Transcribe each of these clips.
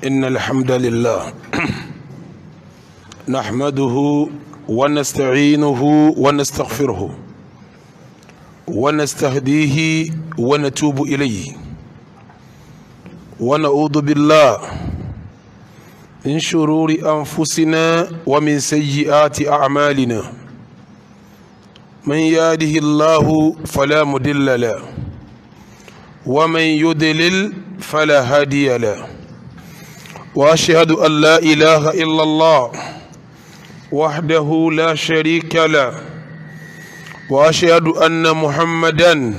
إن الحمد لله نحمده ونستعينه ونستغفره ونستهديه ونتوب إليه ونعوذ بالله من شرور أنفسنا ومن سيئات أعمالنا من يهده الله فلا مضل له ومن يضلل فلا هادي له وأشهد أن لا إله إلا الله وحده لا شريك له وأشهد أن محمدا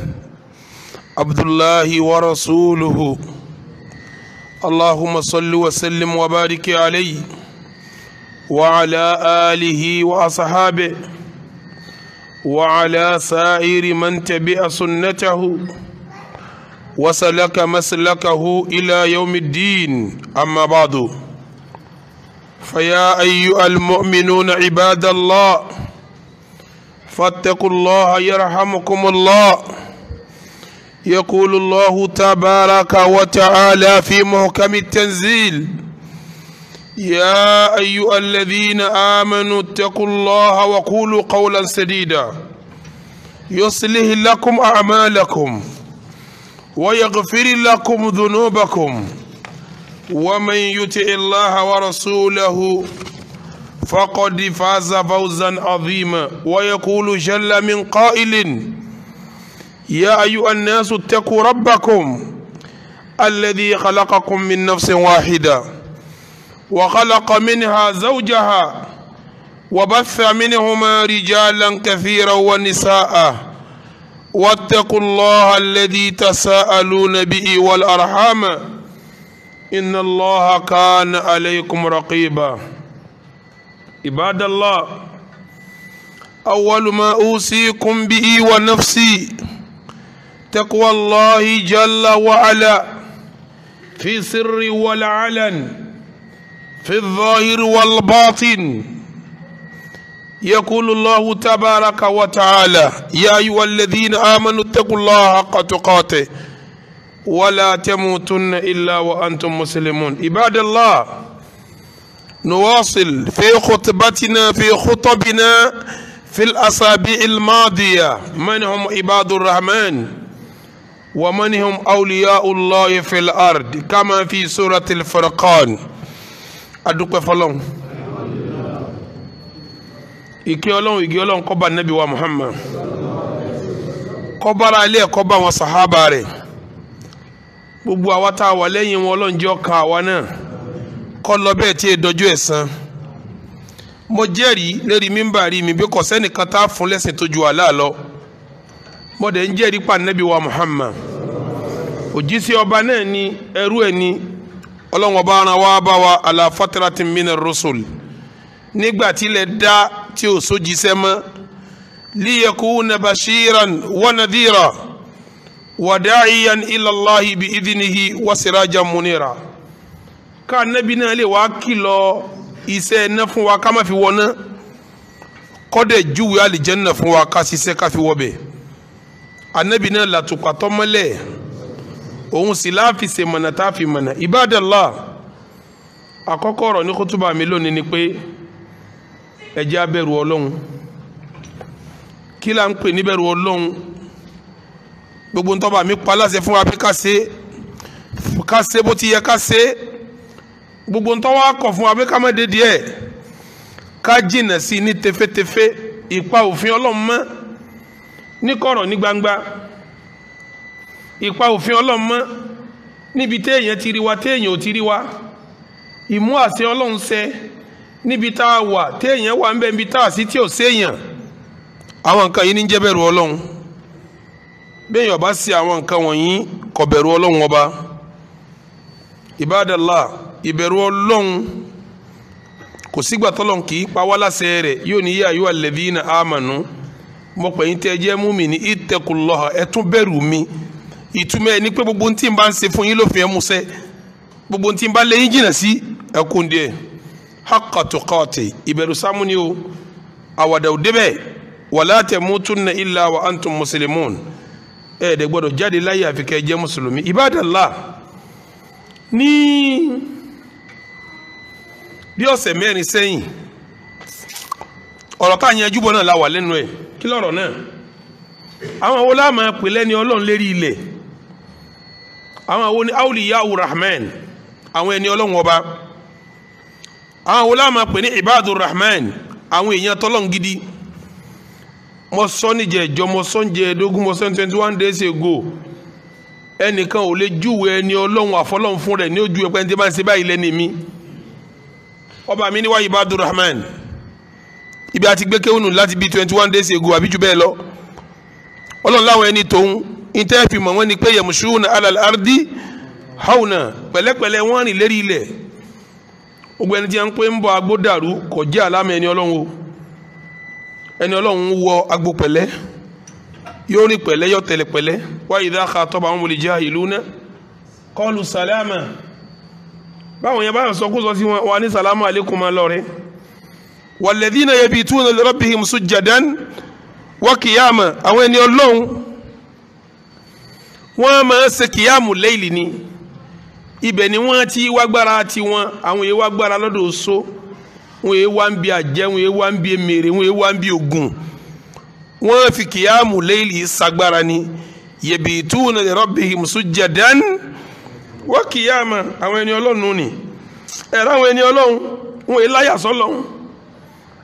عبد الله ورسوله اللهم صل وسلم وبارك عليه وعلى آله وأصحابه وعلى سائر من تبع سنته وسلك مسلكه إلى يوم الدين أما بعد فيا أيها المؤمنون عباد الله فاتقوا الله يرحمكم الله يقول الله تبارك وتعالى في محكم التنزيل يا أيها الذين آمنوا اتقوا الله وقولوا قولا سديدا يصلح لكم أعمالكم ويغفر لكم ذنوبكم ومن يطع الله ورسوله فقد فاز فوزا عظيما ويقول جل من قائل يا أيها الناس اتقوا ربكم الذي خلقكم من نفس واحدة وخلق منها زوجها وبث منهما رجالا كثيرا ونساء واتقوا الله الذي تساءلون به والأرحام إن الله كان عليكم رقيبا عباد الله أول ما أوصيكم به ونفسي تقوى الله جل وعلا في السر والعلن في الظاهر والباطن يقول الله تبارك وتعالى يا أيها الذين آمنوا اتقوا الله حق تقاته ولا تموتن إلا وأنتم مسلمون عباد الله نواصل في خطبتنا في خطبنا في الأسابيع الماضية من هم عباد الرحمن ومن هم أولياء الله في الأرض كما في سورة الفرقان أدوك فلون ìkẹ́ Ọlọ́run ìgẹ́ Ọlọ́run kó bá Nábì wa Muhammad kó bá ara ilé kó bá wọn sàhábà rẹ̀ gbogbo àwa tá wà lẹ́yìn wọn Ọlọ́run jẹ́ ọkàn àwa náà kó lọ bẹ́ẹ̀ tí dọjọ́ ẹ̀san mo jẹ́rìí lérí mímbàrí mi bí kò sẹ́nìkan tá fún lẹ́sìn tó ju Allah lọ mo dẹ̀ ń jẹ́rìí pa Nábì wa Muhammad òjíṣẹ́ ọba náà ni ẹrú ẹ̀ ni Ọlọ́run ọba ara wa bá wa ala fatratin minar rusul nígbà tí ilẹ̀ dá tí ó sójíṣẹ́ mọ́ liyakuna bashiran wa nadhira wa da'iyan ila Allahi bi idhnihi wa sirajan munira ká Nábì náà lè wá kìlọ̀ iṣẹ́ iná fún wa ká má fi wọná kọ́dẹ̀ júwe àlìjẹ́nà fún wa ká ṣiṣẹ́ ká fi wọbẹ̀ Ànábì náà làtùpà tọ́mọ́lẹ̀ òun sì láàfi ṣe mọ̀nà tá fi mọ̀nà Ibadallah àkọ́kọ́ ọ̀rọ̀ ní kútúbà mi lónìí ni pé ẹ jẹ́ á bẹ̀rù Ọlọ́run kí la ń pè ní bẹ̀rù Ọlọ́run gbogbo ń tọ́ba mi pa láṣẹ fún wa pé ká ṣe bó ti yẹ ká ṣe gbogbo ń tọ́wọ́ akọ̀ fún wa pé ká má dé díẹ̀ ká jìnà sí ní tefetefe ìpa òfin Ọlọ́run mọ́ ní kọ̀rọ̀ ní gbangba ìpa òfin Ọlọ́run mọ́ níbi téèyàn ti rí wa téèyàn ò ti rí wa ìmú àṣẹ Ọlọ́run ṣẹ níbi tá a wà téèyàn wà ń bẹ níbi tá a sí tí ò séèyàn àwọn nǹkan yìí ní jẹ́ bẹ̀rù Ọlọ́run béèyàn bá sí àwọn nǹkan wọ̀nyí kò bẹ̀rù Ọlọ́run ọba Ibadallah ìbẹ̀rù Ọlọ́run kò sígbà tọ́lọ́run kì í pa wá láṣẹ rẹ̀ yóò ní yá ayyuhal ladhina amanu mo pè yín tẹ́ jẹ́ mùmínì ittaqullaha ẹ tún bẹ̀rù mi ìtumọ̀ ẹ̀ ní pé gbogbo tí n bá ń ṣe fún yín lófin ẹ̀ múṣẹ́ gbogbo tí n bá lé yín jìnnà sí ẹkùn díẹ̀ haqqa tuqati ìbẹ̀rù sámú ni o àwàdà ò débẹ̀ wala tamutunna illa wa antum muslimun ẹ̀ẹ́dẹ̀ gbọ́dọ̀ jáde láyé àfi kẹ́ jẹ́ mùsùlùmí Ibadallah ní bí ọ̀sẹ̀ mẹ́rin sẹ́yìn ọ̀rọ̀ tá yanjú bọ̀ náà la wà lẹ́nu ẹ̀ kí lọ́rọ̀ náà àwọn wo la máa pè lẹ́ni Ọlọ́run lérí ilẹ̀ àwọn wo ni awliya urrahman àwọn ẹni Ọlọ́run ọba àwọn wo la máa pè ní ibadur rahman àwọn èèyàn tọ́lọ́run gidi mo sọ níjẹ̀jọ́ mo sọ níjẹ̀ẹ́dógún mo sọ 21 days ago ẹnìkan ò lè júwe ẹni Ọlọ́run àfọlọ́run fún rẹ̀ ní ojú ẹ̀pẹ́ ní tí bá ń ṣe báyìí lẹ́ni mi ọba mi ní wá ibadur rahman ibi àti gbé kéwònù láti bí 21 days ago àbí jù bẹ́ẹ̀ lọ Ọlọ́run láwọn ẹni tóun ìtẹ́ fi mọ̀ wọ́n ni pé yamshuna alal ardi hauna pẹ̀lẹ́pẹ̀lẹ́ wọ́n rìn lérí ilẹ̀ gbogbo ẹni tí a ń pè ń bọ̀ agbó dàrú kò jẹ́ àlámà ẹni Ọlọ́run o ẹni Ọlọ́run wọ agbó pẹ̀lẹ́ yóò rìn pẹ̀lẹ́ yóò tẹ̀lé pẹ̀lẹ́ wa idha khatabahumul jahiluna qalu salama báwọn yẹn báyọ̀ sọ kó sọ sí wọn wà ní salamu alaykum lọ́rẹ́ walladhina yabituna li rabbihim sujjadan wa qiyama àwọn ẹni Ọlọ́run wọ́n máa ṣe kìyàmù léèlì ni ibẹ̀ ni wọ́n ti wágbára ti wọn àwọn èèyàn wágbára lọ́dọ̀ oṣó wọ́n èèyàn wá ń bi àjẹ́ wọ́n èèyàn wá ń bi èmèrè wọ́n èèyàn wá ń bi ògùn wọ́n fi kìyàmù léèlì sagbára ni yabituna li rabbihim sujjadan wa qiyama àwọn ẹni Ọlọ́run ni ẹ̀rọ àwọn ẹni Ọlọ́run wọ́n èèyàn láyà sọ́lọ́run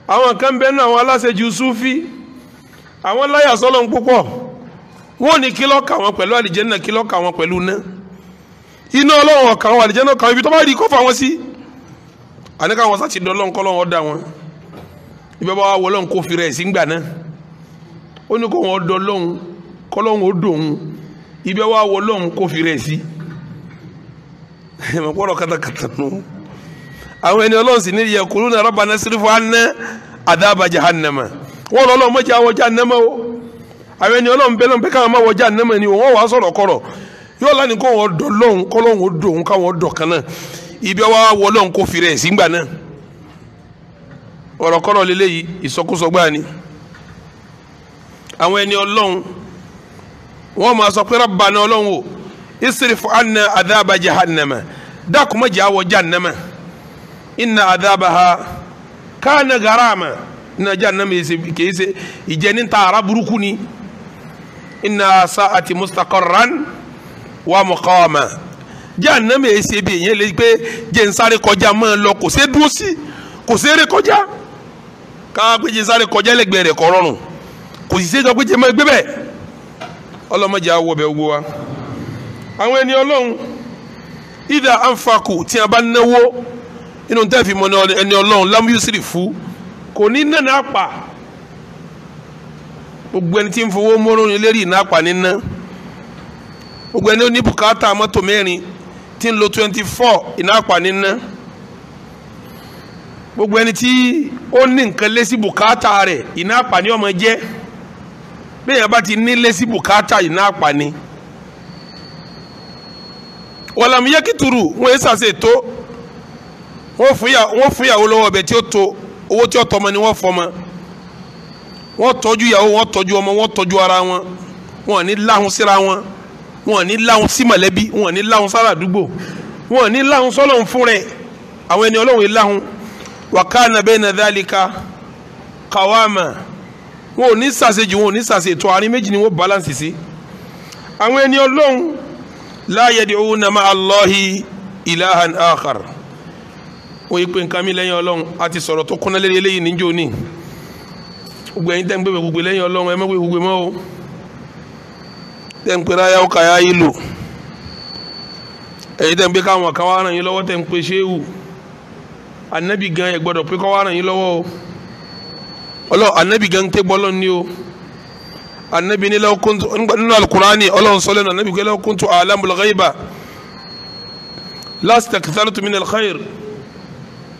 àwọn kan bẹ́ẹ̀ náà àwọn aláṣejù súfí àwọn láyà sọ́lọ́run púpọ̀ wọ́n ní kí ló kà wọ́n pẹ̀lú àlìjẹ́nà kí ló kà wọ́n pẹ̀lú iná iná Ọlọ́run ọ̀kà wọn àlìjẹ́nà kan ibi tó bá rí kó fà wọ́n sí àníkà wọn sáti dán Ọlọ́run kọ́ lọ́wọ́ dá wọn ibẹ̀ bá wà wọ́ Ọlọ́run kó fi rẹ̀ sí gbà náà ó ní kó wọn dán Ọlọ́run kọ́ lọ́run ó dòun ibẹ̀ wà wọ́ Ọlọ́run kó fi rẹ̀ sí ẹ̀mọ̀pọ̀rọ̀ kàtàkàtà nù àwọn ẹni Ọlọ́run sì ní yaquluna rabbana sirif anna adhaba jahannama wọ́n lọ́lọ́ mọ́jà wọ jahannama o àwọn ẹni Ọlọ́run bẹ́ẹ̀ lọ́n pé káwọn máa wọ jahannama ni wọ́n wàá sọ̀rọ̀ kọ̀rọ̀ yóò lánìí kó wọn dọ̀ lọ́hùn kọ́ lọ́hùn ó dòun káwọn dọ̀ kan náà ibi wa wọ lọ́hùn kó fi rẹ̀ sí gbà náà ọ̀rọ̀ kọ́rọ̀ lélẹ́yìí ìsọkúsọ gbáà ni àwọn ẹni Ọlọ́run wọ́n máa sọ pé Rabbana Ọlọ́run o isrif anna adhaba jahannama dákun má jẹ́ àwọ̀ jahannama inna adhabaha kana garama inna jahannama kìí ṣe ìjẹni ta ara burúkú ni inna sa'ati mustaqarran wa muqama jahannama ṣe bí èyàn lè pé jẹ́ ń sáré kọjá máa lọ kò ṣe dúró sí kò ṣe eré kọjá káwá pé jẹ́ ń sáré kọjá lẹ́gbẹ̀ẹ́ rẹ̀ kọ́ rọrùn kò sì ṣe jọ pé jẹ́ máa gbé bẹ́ẹ̀ ọlọ́mọdé àwọ̀ bẹ̀ gbogbo wa àwọn ẹni Ọlọ́run idha anfaqu tí a bá náwó inú tẹ́ fi mọ́ ẹni Ọlọ́run lam yusrifu kò ní nánà àpà gbogbo ẹni tí ń fowó mọ́rún ní lérí iná àpà níná gbogbo ẹni ó ní bùkátà mọ́tò mẹ́rin tí ń lo 24 iná àpà níná gbogbo ẹni tí ó ní nǹkan lé sí bùkátà rẹ̀ iná àpà ní ọmọ jẹ́ bẹ́ẹ̀ yẹn bá ti ní lé sí bùkátà iná àpà ni wọ́n yẹ kí turu wọ́n yẹ sàṣẹ tó wọ́n fún ìyàwó lọ́wọ́ ọbẹ̀ tí ó tó owó tí ó tọ́ ọmọ ni wọ́n fọmọ wọ́n tọ́jú ìyàwó wọ́n tọ́jú ọmọ wọ́n tọ́jú ara wọn wọ́n ní láhùn síra wọn wọ́n ní láhùn sí mọ̀lẹ́bí wọ́n ní láhùn sára àdúgbò wọ́n ní láhùn sọ́lọ́hùn fún rẹ̀ àwọn ẹni Ọlọ́run yìí láhùn wa kana bayna dhalika qawama wọn ò ní sàṣejù wọn ò ní sàṣètò àárín méjì ni wọ́n balance sí àwọn ẹni Ọlọ́run la yad'una ma'a Allahi ilahan akhar wọ́n yí pé nǹkan mi lẹ́yìn Ọlọ́run àti sọ̀rọ̀ tó kúnná lérí eléyìí níjó ní gbogbo ẹ̀yin tẹ́ ń gbé gbogbo lẹ́yìn Ọlọ́run ẹ má gbé gbogbo mọ́ o tẹ́ ń pè ráyà ó kàyà yìí lò ẹ̀yin tẹ́ ń gbé káwọn kan wá ràn yín lọ́wọ́ tẹ́ ń pè ṣéwù anabi gan ẹ gbọ́dọ̀ pé kọ́ wá ràn yín lọ́wọ́ o anabi gan tẹ́ gbọ́ lọ́n ní o anabi ní law kuntu nínú alukurani Ọlọ́run sọ lẹ́nu anabi gbé law kuntu a'lamul ghaiba lastakthartu min al-khair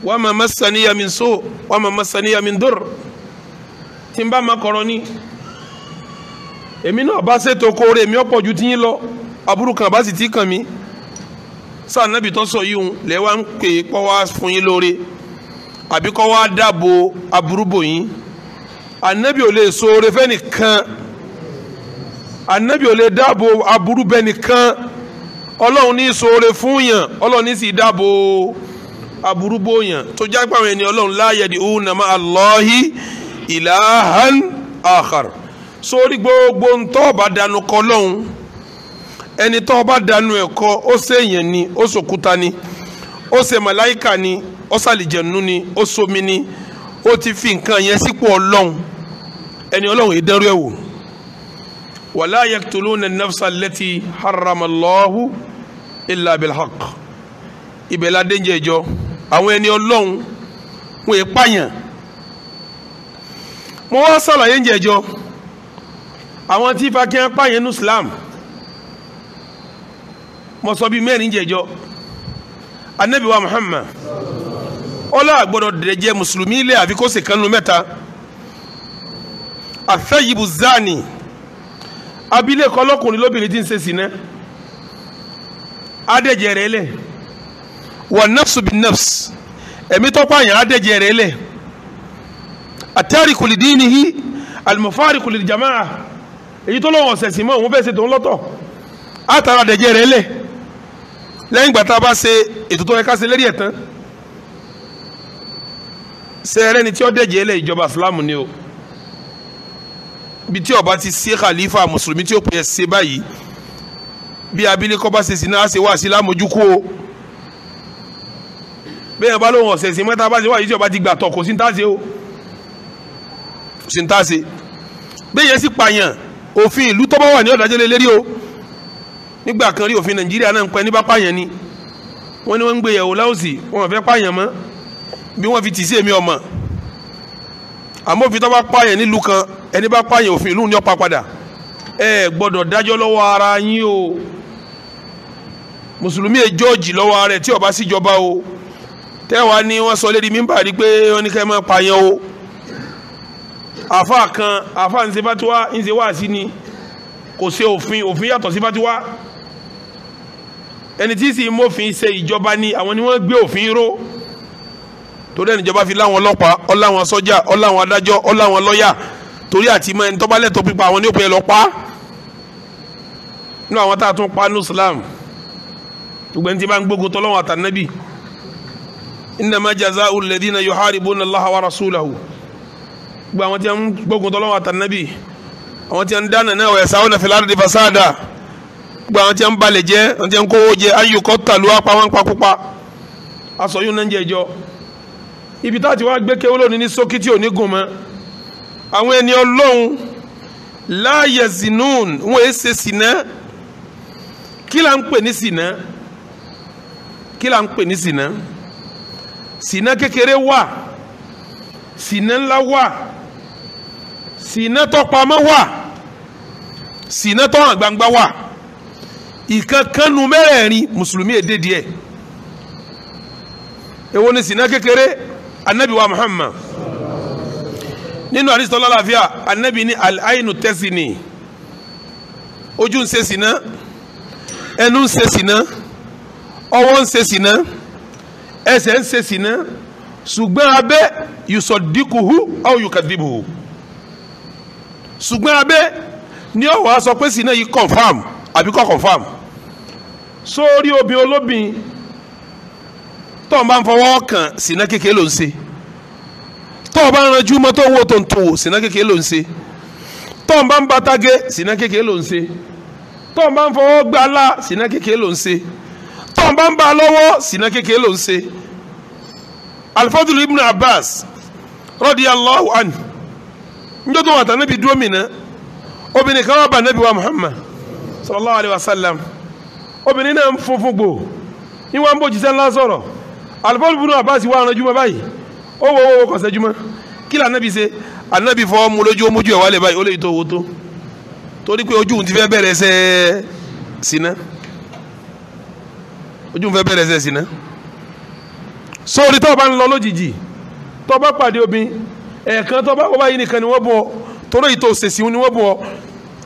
wa ma massaniya min su wa ma massaniya min dur tí n bá ma kọ̀rọ̀ ni èmi náà bá ṣètò kóore mi ọ̀pọ̀ ju tiyín lọ aburú kan bá sì ti kàn mí sáà nábì tó sọ yìí ń lẹ́ wá ń pè é kọ́ wá fún yín lóore àbí kọ́ wá dáàbò aburú bò yín ànábì ò lè so oore fẹ́nìkan ànábì ò lè dáàbò aburú bẹ́nìkan Ọlọ́run ní so oore fún yàn Ọlọ́run ní sì dáàbò aburú bóyàn tó jápá àwọn ẹni ọlọ́run la yad'una ma'a Allahi ilahan akhar sórí gbogbo ntọ́ bá dànù kọ́ lọ́hùn ẹni tọ́ bá dànù ẹ̀kọ́ ó sèyàn ni ó sòkúta ni ó ṣe màláìkà ni ó sàlìjẹ̀nu ni ó somi ni ó ti fi nǹkan yẹn sípò ọlọ́run ẹni ọlọ́run yìí dẹ́rù ẹ̀ wò wala yaqtuluna an-nafsa allati harrama Allahu illa bilhaq ibẹ̀ la dénjẹ́ ìjọ àwọn ẹni ọlọ́run wọn è pààyàn mo wá sàlàyé ń jẹjọ àwọn tí fa kí wọn pààyàn ní Islam mo sọ bí mẹ́rin jẹjọ anabi wa Muhammad ọlá àgbọ̀dọ̀ dẹ̀jẹ̀ mùsùlùmí ilé àfi kó ṣe kanu mẹ́ta àfẹ́yìbù zani abilékọ ọlọ́kùnrin lóbìnrin tí ń ṣe sìnà adẹ́jẹ̀ rẹ̀ lẹ̀ wà nafsu bin nafs ẹ̀mí tó pààyàn adẹ́jẹ̀ rẹ̀ lẹ̀ atariku lidinihi almufariku liljama'a èyí tó lọ́wọ́ ọ̀sẹ̀sìn mọ́ òun fẹ́ ṣe tó ń lọ́tọ̀ àtàrà adẹ́jẹ̀ rẹ̀ lẹ̀ lẹ́yìn ìgbà tá a bá ṣe ètò tó yẹ ká ṣe lérí ẹ̀ tán sẹ́ẹ̀rẹ́ ni tí ó dẹ́jẹ̀ lẹ̀ ìjọba Islam ni o bí tí ó bá ti ṣe khalifa mùsùlùmí tí ó pè é ṣe báyìí bí abilékọ bá ṣe sìnà ṣe wá sí lámójúkú o bẹ́ẹ̀ bá lóhùn ọ̀sẹ̀ sí mẹ́ta bá ṣe wá yìí tí ó bá ti gbà tọ̀ kò sí ń tá ṣe o kò sí ń tá ṣe bẹ́ẹ̀ yẹn sì pààyàn òfin ìlú tó bá wà ní ọ̀dájọ́ lé lérí o nígbà kan rí òfin Nàìjíríà náà ń pẹ́ ní bá pààyàn ni wọ́n ní wọ́n ń gbé yẹ̀wò láòsì wọn fẹ́ pààyàn mọ́ bí wọ́n fi tì sí èmi ọmọ àmọ́ òfin tó bá pààyàn nílùú kan ẹni bá pààyàn òfin ìlú ní ọ̀pá padà ẹ gbọ́dọ̀ dájọ́ lọ́wọ́ ara yín o mùsùlùmí ẹ jọ́ọ̀jì lọ́wọ́ ara ẹ̀ tí ó bá síjọba o tẹ́wàá ní wọ́n sọ lédi mímbà rí pé wọ́n ní kẹ́ máa pààyàn o àfa kan àfa ń ṣe fatiwa ń ṣe wá sí ni kò ṣe òfin yàtọ̀ sí fatiwa ẹni tí sì mọ́fin ṣe ìjọba ni àwọn ni wọ́n gbé òfin ró torí ẹni ìjọba fi láwọn ọlọ́pàá ọláwọn sọ́jà ọláwọn adájọ́ ọláwọn lọ́yà torí àti mọ ẹni tó bá lẹ́tọ̀ọ́ pípa àwọn ní òpin ẹ̀ lọ pa nínú àwọn tá a tún pa ní Islam gbogbo ẹni tí bá ń gbógun tọ́lọ́wọ́n àtànábì innama jaza'u alladhina yuharibuna Allaha wa rasulahu gbogbo àwọn tí wọ́n ń gbógun tọ́lọ́wọ́n àtànábì àwọn tí wọ́n ń dáná náà wa yas'una fil ardi fasada gbogbo àwọn tí wọ́n ń balẹ̀ jẹ́ àwọn tí wọ́n ń kówó jẹ an yuqtalu apá wọn pakúpa aṣọ yóò náà ń jẹ ìjọ ibi tá a ti wá gbé kéwọ́ lónìí ní sókí tí ò ní gùn mọ́ àwọn ẹni ọlọ́run la yazinun wọn èé ṣe sìnà kí là ń pè ní sìnà kí là ń pè ní sìnà sìnà kékeré wà sìnà ńlá wà sìnà tó pamọ́ wà sìnà tó hàn gbangba wà ìkankanu mẹ́rẹ̀ẹ̀rin mùsùlùmí èdè díẹ̀ èwo ni sìnà kékeré anabi wa Muhammad nínú àdìsí tọ́lá láàfíà anabi ní al-aynu tẹ́sìnì ojú ń ṣe sìnà ẹnu ń ṣe sìnà ọwọ́ ń ṣe sìnà ẹsẹ̀ ń ṣe sìnà ṣùgbọ́n abẹ́ yusọ̀díkùhù aw yukadhibuhu ṣùgbọ́n abẹ́ ní ọ̀wọ́ sọ pé sìnà yìí confam àbí kò confam sórí obìnrin olóbìn tó ń bá ń fọwọ́ kàn sìnà kékeré ló ń ṣe tó ń bá ń ranjú mọ́ tó ń wò tó ń tó wò sìnà kékeré ló ń ṣe tó ń bá ń batage sìnà kékeré ló ń ṣe tó ń bá ń fọwọ́ gbá lá sìnà kékeré ló ń ṣe tó ń bá ń bá a lọ́wọ́ sìnà kékeré ló ń ṣe. Al-Fadl ibn Abbas radiyallahu anhu njọ́ tó wà tán níbi dúró mìíràn obìnrin kan wà bá nàbí wa Muhammad sallallahu alayhi wa sallam obìnrin náà ń funfun gbò ní wọn bó jíṣẹ́ ńlá sọ̀rọ̀ Al-Fadl ibn Abbas wà ránjú mọ́ báyìí ó wo kọ̀sẹ́ jùmọ́ kí lè anabi ṣe anabi fọ́ mu lójú omójú ẹ̀ wálé báyìí ó lè tó owó tó torí pé ojú ti fẹ́ bẹ̀rẹ̀ ṣe sínà ojú fẹ́ bẹ̀rẹ̀ ṣe sínà sórí tó bá ń lọ lójijì tó bá pàdé obìnrin ẹ̀ẹ̀kan tó bá wọ́n báyìí nìkan ni wọ́n bọ̀ torí ìtò òṣèṣì ni wọ́n bọ̀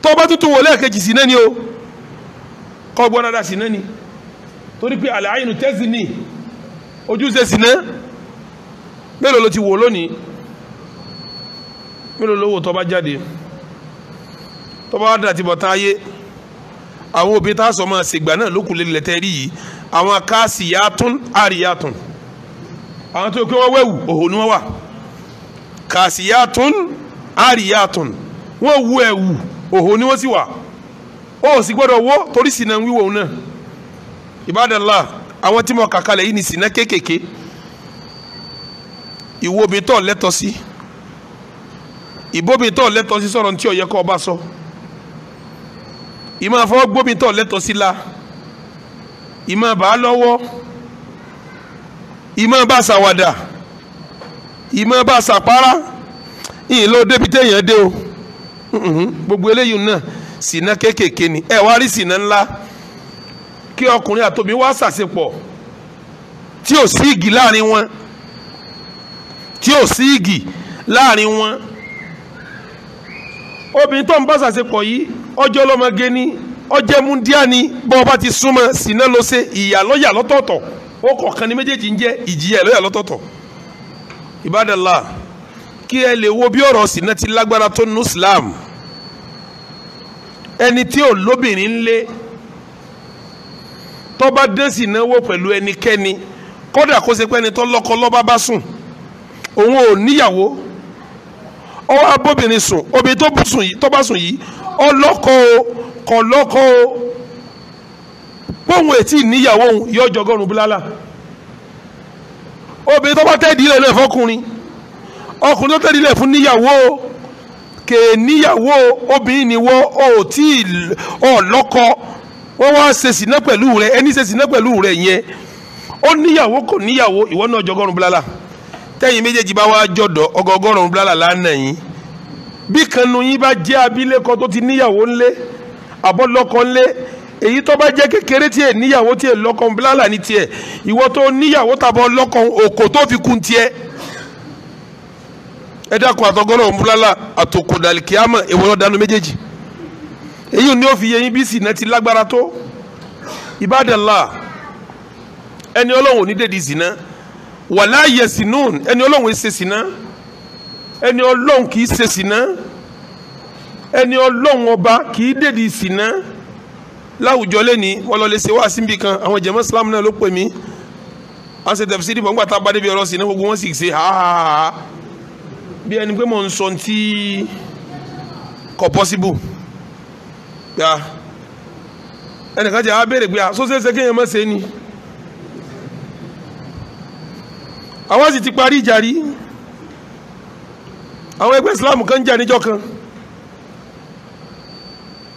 tó bá tuntun wọlé ẹ̀kejì sínà ni o kọ́ gbọ́n dáadáa sínà ni torí pé al-aynu tazni ojú ṣe sínà mélòó ló ti wò lónìí mélòó ló wò tó bá jáde tó bá dà ti bọ̀ tán ayé àwọn obìnrin tá a sọ máa ṣègbà náà lókùn lélẹ̀ tẹ́ rí yìí àwọn káàsì yàtún àríyàtún àwọn tó kí wọ́n wẹ̀wù òhò ni wọ́n wà kàṣíyàtún àríyàtún wọ́n wú ẹ̀wù òhò ni wọ́n sì wà ó sì gbọ́dọ̀ wọ́ torí sìnà wíwò náà Ibadallah àwọn tí mo kàkalẹ̀ yìí ni sìnà kéékèèké ìwóbi tó lẹ́tọ̀ sí ìbóbi tó lẹ́tọ̀ sí sọ̀rọ̀ tí ó yẹ kó bá sọ ìmọ̀ àfọwọ́ gbóbi tó lẹ́tọ̀ sí la ìmọ̀ bá lọ́wọ́ ìmọ̀ bá ṣàwàdà ìmọ̀ bá ṣàpárá ìyìn ló débi téèyàn dé o gbogbo eléyìí náà sìnà kéékèèké ni ẹ wá rí sìnà ńlá kí ọkùnrin àtòbí wá ṣàṣepọ̀ tí ò sí igi láàrin wọn tí ò sí igi láàrin wọn obìnrin tó ń bá ṣàṣepọ̀ yìí ọjọ́ ọlọ́mọge ní ọjẹ́ múndíá ni bọ́ọ̀ bá ti súnmọ́ sìnà ló ṣe ìyà lọ́yà lọ́tọ̀ọ̀tọ̀ ó kọ̀ọ̀kan ní méjèèjì ń jẹ́ ìjìyà lọ́yà lọ́tọ̀ọ̀tọ̀ Ibadallah kí ẹ lè wo bí ọ̀rọ̀ sìnà ti lágbára tó nínú Islam ẹni tí ò lóbìnrin ńlé tó bá dé sìnà wò pẹ̀lú ẹnikẹ́ni kódà kó ṣe pé ẹni tó lọ́kọ lọ́ba bá sùn òun ò níyàwó ọwọ́ abóbìnrin sùn obìnrin tó bá sùn yìí ọlọ́kọ kọ̀ lọ́kọ póhùn ètí níyàwó òun yóò jọgọ́rùn búlálà obìnrin tó bá tẹ́ẹ̀dì ilẹ̀ náà fọkùnrin ọkùnrin tó tẹ́ẹ̀dì ilẹ̀ fún níyàwó kè níyàwó obìnrin ni wọ́n ò tí ọlọ́kọ wọ́n wá ṣe sìnà pẹ̀lú rẹ̀ ẹni ṣe sìnà pẹ̀lú rẹ̀ yẹn ó níyàwó kò níyàwó ìwọ náà jọgọ́rùn búlálà tẹ́yìn méjèèjì bá wá jọ̀dọ̀ ọgọgọ́rùn búlálà lánàá yín bí kanu yín bá jẹ́ abilékọ tó ti níyàwó ńlé àbọ̀lọ́kọ ńlé èyí tó bá jẹ́ kékeré tí ẹ̀ níyàwó tí ẹ̀ lọ́kọ búlálà ní tiẹ̀ ìwọ tó níyàwó tàbọ̀ lọ́kọ òkò tó fi kún tiẹ̀ ẹ dákun àtọgọ́rùn búlálà àtòkò dàlìkíámà èwo ló dánú méjèèjì èyí ni ó fi yẹ yín bí sìnà ti lágbára tó Ibadallah ẹni Ọlọ́run ò ní dèdí sìnà wàlá yẹsìnún ẹni Ọlọ́run ṣe sìnà ẹni Ọlọ́run kì í ṣe sìnà ẹni Ọlọ́run ọba kì í dèdí sìnà láwùjọ lẹ́ni wọ́n lọ lè ṣe wá síbi kan àwọn jẹ̀mọ́ Islam náà ló pè mí wọ́n ṣe tafsiri bọ̀ ńgbà tá a bá débi ọ̀rọ̀ sìnà gbogbo wọn sì ṣe háàhà bí ẹni pé mò ń sọ tí kò possible ya ẹnìkan jẹ́ abéèrè pé àsọ́sẹ́sẹ́ kéèyàn má ṣe ni àwọn sì ti parí ìjà rí àwọn ẹgbẹ́ Islam kan jà níjọ́ kan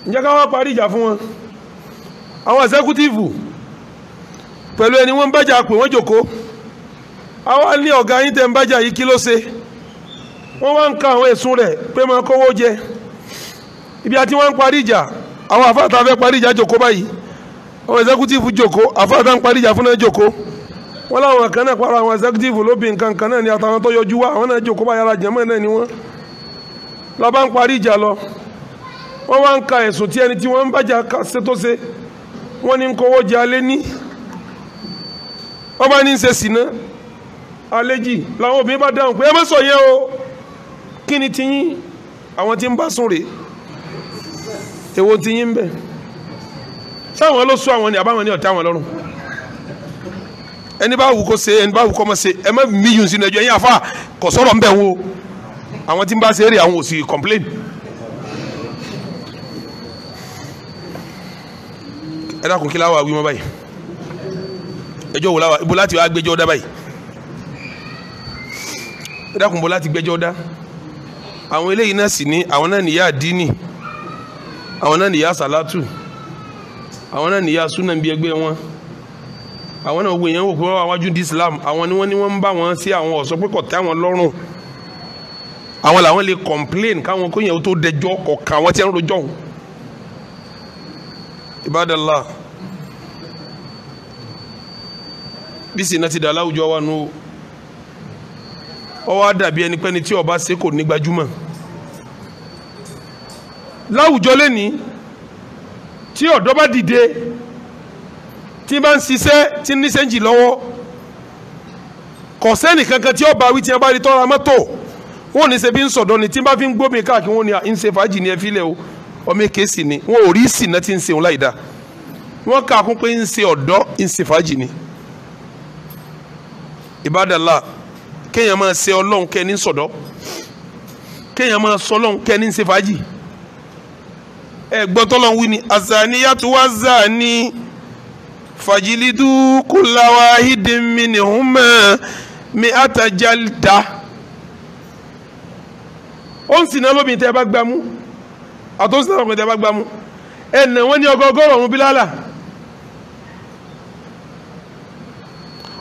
ǹjẹ́ ká wá parí ìjà fún wọn àwọn executive pẹ̀lú ẹni wọ́n ń bájà pé wọ́n jòkó àwọn ní ọ̀gá yín tẹ́ ń bájà yìí kí ló ṣe wọ́n wá ń ka àwọn ẹ̀sùn rẹ̀ pé máa kówó jẹ ibi àti wọ́n ń parí ìjà àwọn àfáàtà fẹ́ parí ìjà jòkó báyìí àwọn executive jòkó àfáàtà ń parí ìjà fún náà jòkó wọ́n láwọn kan náà para àwọn executive ló bí nǹkan kan náà ni àtàwọn tó yọjú wá àwọn náà jòkó báyìí ara jẹ́mọ́ náà ni wọ́n lọ bá ń parí ìjà lọ wọ́n wá ń ka ẹ̀sùn tí ẹni tí wọ́n ń bájà ṣe tó ṣe wọ́n ní ń kówó jẹ alẹ́ ní wọ́n bá ní ń ṣe sìnà àlejì làwọn obìnrin bá dáhùn pé ẹ má sọ yẹn o kí ni tiyín àwọn tí ń bá sùn rèé èwo tiyín ń bẹ sáwọn ló sọ àwọn ni àbáwọn ní ọ̀tá àwọn lọ́rùn ẹni bá wù kó ṣe ẹni bá wù kó má ṣe ẹ má míyùn sínú ẹjọ́ yín àfa kò sọ̀rọ̀ ń bẹ̀ wo àwọn tí ń bá ṣe eré àwọn ò sì complain ẹ dákun kí láwa wí mọ́ báyìí ẹjọ́ wò láwa ibo láti wá gbẹ́jọ́ dá báyìí ẹ dákun bó láti gbẹ́jọ́ dá àwọn eléyìí náà sì ní àwọn náà nìyá àdínì àwọn náà nìyá sàlátù àwọn náà nìyá súnà bí ẹgbẹ́ wọn àwọn náà wòye wò pé wọ́n wá wájú di Islam àwọn ni wọ́n ń bá wọn sí àwọn ọ̀sọ́ pé kò tẹ́ àwọn lọ́rùn àwọn làwọn lè complain káwọn kó yẹn tó dẹjọ́ kọ̀ọ̀kan àwọn tí ń rojọ́ òun Ibadallah bí sìnà ti dà láwùjọ wa nù ọ wá dàbí ẹni pẹ́ni tí ọba ṣe kò ní gbajúmọ̀ láwùjọ lẹ́ni tí ọ̀dọ́ bá dìde tí bá ń ṣiṣẹ́ tí ní sẹ́ńjì lọ́wọ́ kò sẹ́nì kankan tí ọba wí tí wọ́n bá rí tọ́ra mọ́tò wọ́n ní ṣe bí ń sọ̀dọ̀ ni tí bá fi ń gbómi káàkiri wọ́n ní ń ṣe fàájì ní ẹfílẹ̀ o ọmọ èké sì ni wọ́n ò rí sìnà tí ń ṣe òun láì dá wọ́n kà kún pé ń ṣe ọ̀dọ́ ń ṣe fàájì ni ibadallah kéèyàn máa ṣe Ọlọ́run kẹ́ni sọ̀dọ́ kéèyàn máa sọ Ọlọ́run kẹ́ni ṣe fàájì gbọ́n tọ́lọ́run wí ni azaniyatu wazani fajilidu kulla wahidin minhuma mi'ata jalda ó ń sìn náà lóbìnrin tẹ́ ẹ bá gbámú àtúnṣe náà lóbìnrin tẹ́ ẹ bá gbámú ẹnà wọn ní ọgọgọrùn ọ̀run bílálà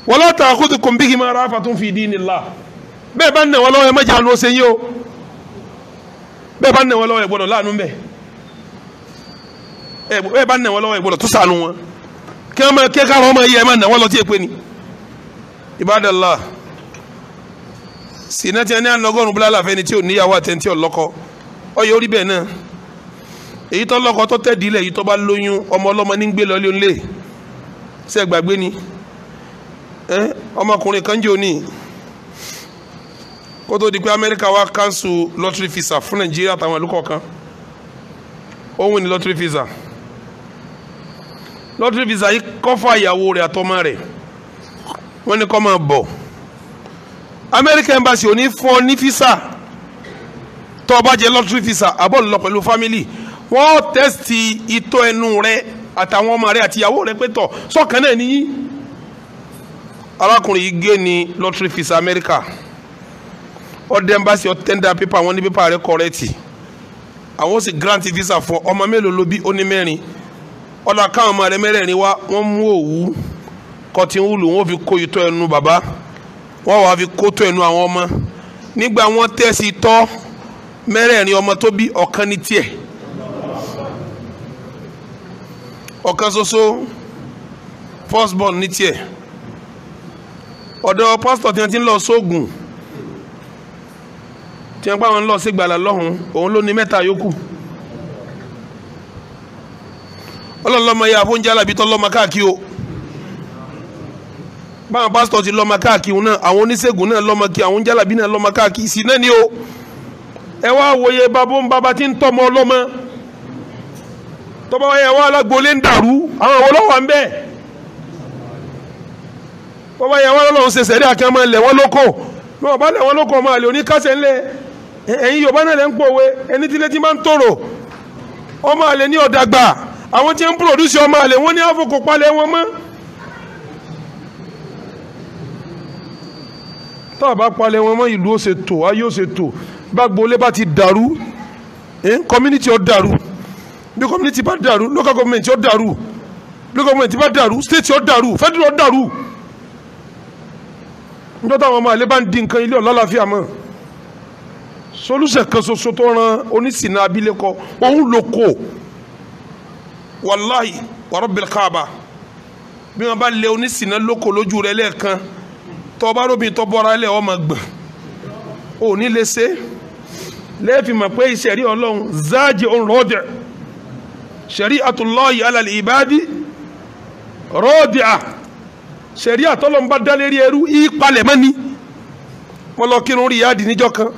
wala ta'khudhukum bihima ra'fatun fi dinillah bẹ́ẹ̀ bá ń nà wọ́n lọ́wọ́ ẹ má jẹ́ àánú ọ̀sẹ̀ yìí o bẹ́ẹ̀ bá ń nà wọ́n lọ́wọ́ ẹ gbọ́dọ̀ láàánú bẹ́ẹ̀ bẹ́ẹ̀ bá ń nà wọ́n lọ́wọ́ ẹ gbọ́dọ̀ tó sànú wọn kí wọ́n máa kí káàrọ̀ ọmọ yìí ẹ má nà wọ́n lọ tí ẹ pé ni ibadallah sinna tí a ní ànàgọ́rùn bílálà fẹ́ni tí ò níyàwó àtẹ̀ntì ọ̀lọ́kọ ọyọ orí bẹ́ẹ̀ náà èyí tó lọ́kọ tó tẹ̀ dílẹ̀ èyí tó bá lóyún ọmọ ọlọ́mọ ní gbé lọ́lé ńlẹ̀ ṣe gbàgbé ni ọmọkùnrin kan jẹ́ òní kó tó di pé Amẹ́ríkà wá cancel lottery visa fún Nàìjíríà àtàwọn ìlú kọ̀ọ̀kan òun ni lottery visa yìí kọ́fà ìyàwó rẹ̀ àtọmọ rẹ̀ wọ́n ní kó máa bọ̀ American embassy ò ní fún ọ ní visa tó o bá jẹ lottery visa àbọ̀ lọ pẹ̀lú family wọ́n tẹ́sítì ìtọ́ ẹnu rẹ àtàwọn ọmọ rẹ àti ìyàwó rẹ pé tọ̀ sọ́kàn náà nìyí arákùnrin yìí gé ní lottery visa America ọdẹ embassy ọ tender paper wọn ní paper rẹ correct àwọn ó sì grant visa fún ọmọ mélòó ló bí ó ní mẹ́rin ọ̀dà káwọn ọmọ rẹ mẹ́rẹ̀ẹ̀rin wá wọ́n mú òwú cotton wool wọ́n fi kó ìtọ́ ẹnu bàbá wọ́n wá fi kó tó ẹnu àwọn ọmọ nígbà wọ́n tẹ̀sí tọ́ mẹ́rẹ̀ẹ̀rin ọmọ tó bí ọ̀kan ní tiẹ̀ ọ̀kan ṣoṣo first born ní tiẹ̀ ọ̀dọ̀ pásítọ̀ tí wọ́n ti ń lọ sóògùn tí wọ́n bá wọn lọ sí gbàlà lọ́hùn òun ló ní mẹ́ta yòókù ọlọ́lọ́mọ yẹ àfóúnjálàbí tọ́ lọ́mọ káàkiri o báwọn pásítọ̀ ti lọ́mọ káàkiri náà àwọn oníṣègùn náà lọ́mọ kí àwọn jálàbí náà lọ́mọ káàkiri sí náà ni o ẹ wá wòye babó ń bàbá tí ń tọ́mọ ọlọ́mọ tọ́ba wáyé wá alágbólé ń dàrú àwọn ọlọ́wà ń bẹ́ẹ̀ tọ́ba yẹ wá lọ́wọ́ ṣe sẹ́rí àkẹ́mọ́ lẹ̀ wọ́n lóko bí wọ́n bá lẹ̀ wọ́n lóko ọmọ àlè oníkásẹ̀ ńlẹ̀ ẹ̀yin Yorùbá náà lẹ́ ń pòwe ẹni tí létí máa ń tòrò ọmọ àlè ní ọ̀dàgbà àwọn tí ń pòròdúsì ọmọ àlè wọ́n ní àfọkò palẹ̀ wọn mọ́ tá a bá palẹ̀ wọn mọ́ ìlú ó ṣe tò ayé ó ṣe tò bá gbolé bá ti dàrú community ó dàrú bí community bá dàrú local government ó dàrú local government bá dàrú state ó dàrú federal ó dàrú níjọ́ táwọn ọmọ àlè bá ń di nǹkan ilé ọ̀làlàfíà mọ́ solúṣẹ̀ kan ṣoṣo tó ran oníṣìnà abilékọ òun ló kó wàláhì wa rabbil Kaaba bí wọn bá lé oníṣìnà lóko lójú rẹ lẹ́ẹ̀kan tọba róbin tọ bọ́ra lẹ́ ọmọ gbọ̀n ò ní lè ṣe lẹ́ẹ̀fì mọ̀ pé ìṣẹ̀rí Ọlọ́run záàjì òun rọ́ọ̀dẹ̀ shari'atullahi ala al-ibadi rọ́ọ̀dẹ̀ ṣẹ̀rí àtọ́lọ́n bá dá lérí ẹrú ìpalẹ̀ mọ́ ni wọ́n lọ kírun Riyadh níjọ́ kan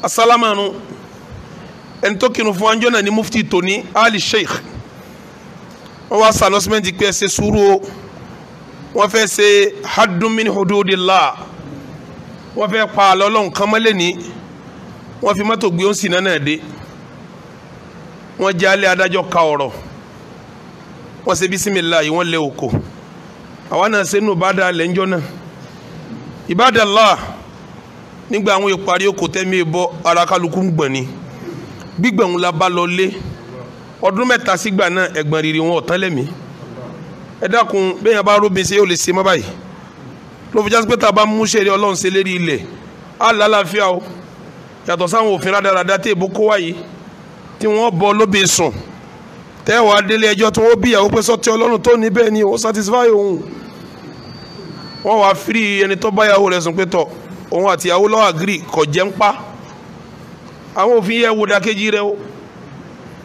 asálámànù ẹni tó kírun fún anjọ́ náà ní mufti tóní Ali Sheikh wọ́n wá sànọ́símẹ́ntì pé ẹ ṣe sùúrù o wọ́n fẹ́ ṣe haddun min hududillah wọ́n fẹ́ pa àlọ́ Ọlọ́run kan mọ́lẹ̀ ní wọ́n fi mọ́tò gbé òǹsì náà dé wọ́n jẹ́ alẹ́ adájọ́ ka ọ̀rọ̀ wọ́n ṣe bisimilahi wọ́n lé oko àwa náà ṣe nù bá dà lẹ́njọ́ náà ibadallah nígbà àwọn ìparí oko tẹ́mi bọ́ ara kálukú ń gbọ̀n ni gbígbọ̀n la bá lọ lé ọdún mẹ́ta sígbà náà ẹ̀gbọ́n rírì wọn ọ̀tán lẹ́mí ẹ dákun bẹ́ẹ̀ bá róbin ṣe yóò lè ṣe mọ́ báyìí ló fi jásí pé tá a bá mú ṣeré Ọlọ́run ṣe lérí ilẹ̀ á lálàáfíà o yàtọ̀ sáwọn òfin rádaràdá tí èbó kó wáyé tí wọ́n bọ́ lóbi sùn tẹ́wàá délé ẹjọ́ tí wọ́n bí ìyàwó pé sọ́tí Ọlọ́run tó ní bẹ́ẹ̀ ni ó satisfy òun wọ́n wá fírí ẹni tó báyàwó rẹ̀ sùn pé tọ̀ òun àti ìyàwó lọ́wọ́ àgírí kò jẹ́ ń pa àwọn òfin yẹ wo ìdàkejì rẹ o